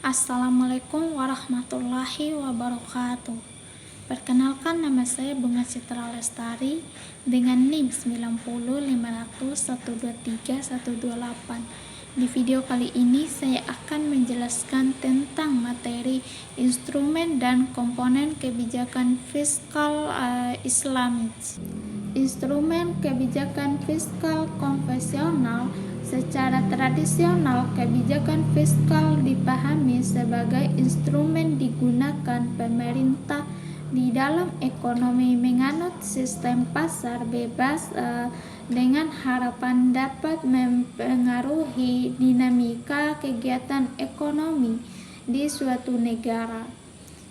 Assalamualaikum warahmatullahi wabarakatuh. Perkenalkan, nama saya Bunga Citra Lestari dengan NIM 90500123128. Di video kali ini saya akan menjelaskan tentang materi instrumen dan komponen kebijakan fiskal Islami. Instrumen kebijakan fiskal konvensional. Secara tradisional, kebijakan fiskal dipahami sebagai instrumen digunakan pemerintah di dalam ekonomi menganut sistem pasar bebas dengan harapan dapat mempengaruhi dinamika kegiatan ekonomi di suatu negara.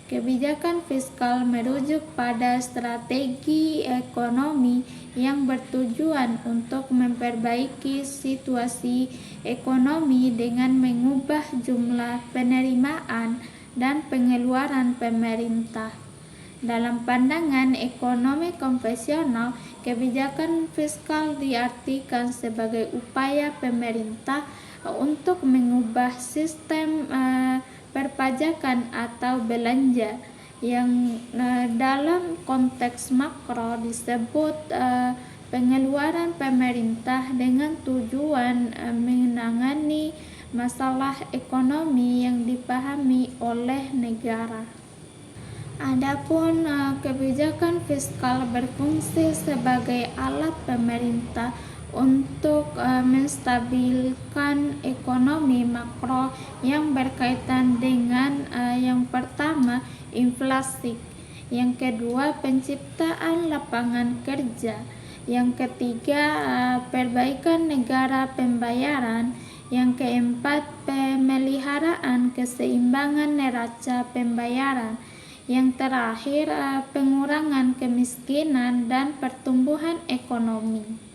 Kebijakan fiskal merujuk pada strategi ekonomi yang bertujuan untuk memperbaiki situasi ekonomi dengan mengubah jumlah penerimaan dan pengeluaran pemerintah. Dalam pandangan ekonomi konvensional, kebijakan fiskal diartikan sebagai upaya pemerintah untuk mengubah sistem perpajakan atau belanja yang dalam konteks makro disebut pengeluaran pemerintah dengan tujuan menangani masalah ekonomi yang dipahami oleh negara. Adapun kebijakan fiskal berfungsi sebagai alat pemerintah untuk menstabilkan ekonomi makro yang berkaitan dengan yang pertama, inflasi, yang kedua, penciptaan lapangan kerja, yang ketiga, perbaikan negara pembayaran, yang keempat, pemeliharaan keseimbangan neraca pembayaran, yang terakhir, pengurangan kemiskinan dan pertumbuhan ekonomi.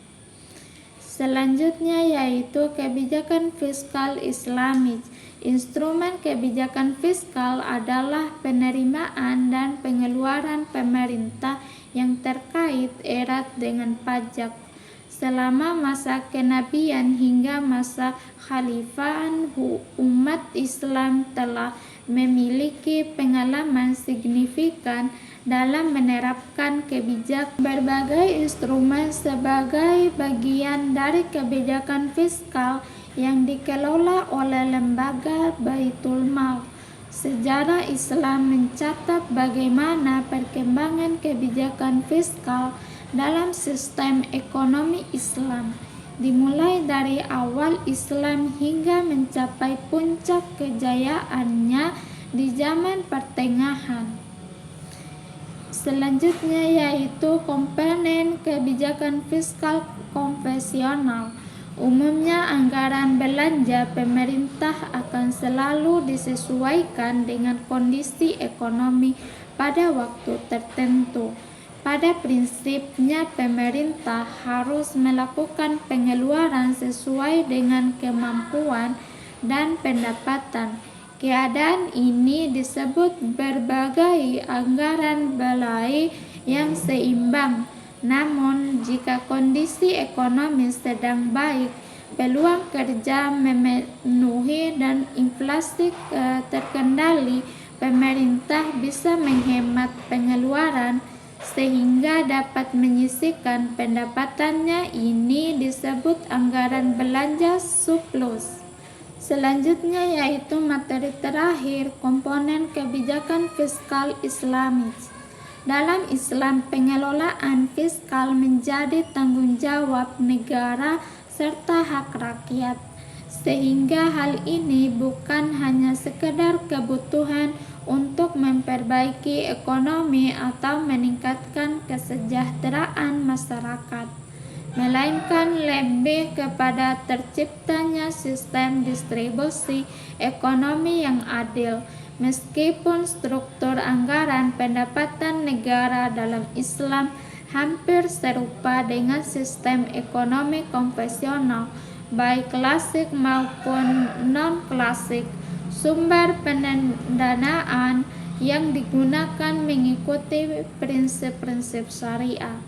Selanjutnya yaitu kebijakan fiskal Islami. Instrumen kebijakan fiskal adalah penerimaan dan pengeluaran pemerintah yang terkait erat dengan pajak. Selama masa kenabian hingga masa khalifahan, umat Islam telah memiliki pengalaman signifikan dalam menerapkan kebijakan berbagai instrumen sebagai bagian dari kebijakan fiskal yang dikelola oleh lembaga Baitul Mal. Sejarah Islam mencatat bagaimana perkembangan kebijakan fiskal dalam sistem ekonomi Islam, dimulai dari awal Islam hingga mencapai puncak kejayaannya di zaman pertengahan. Selanjutnya yaitu komponen kebijakan fiskal konvensional. Umumnya anggaran belanja pemerintah akan selalu disesuaikan dengan kondisi ekonomi pada waktu tertentu. Pada prinsipnya pemerintah harus melakukan pengeluaran sesuai dengan kemampuan dan pendapatan. Keadaan ini disebut berbagai anggaran belai yang seimbang. Namun, jika kondisi ekonomi sedang baik, peluang kerja memenuhi dan inflasi terkendali, pemerintah bisa menghemat pengeluaran sehingga dapat menyisihkan pendapatannya. Ini disebut anggaran belanja surplus. Selanjutnya yaitu materi terakhir, komponen kebijakan fiskal Islami. Dalam Islam, pengelolaan fiskal menjadi tanggung jawab negara serta hak rakyat, sehingga hal ini bukan hanya sekedar kebutuhan untuk memperbaiki ekonomi atau meningkatkan kesejahteraan masyarakat, melainkan lebih kepada terciptanya sistem distribusi ekonomi yang adil. Meskipun struktur anggaran pendapatan negara dalam Islam hampir serupa dengan sistem ekonomi konvensional, baik klasik maupun non-klasik, sumber pendanaan yang digunakan mengikuti prinsip-prinsip syariah.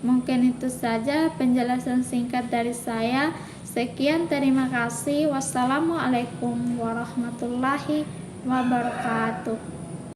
Mungkin itu saja penjelasan singkat dari saya. Sekian, terima kasih. Wassalamualaikum warahmatullahi wabarakatuh.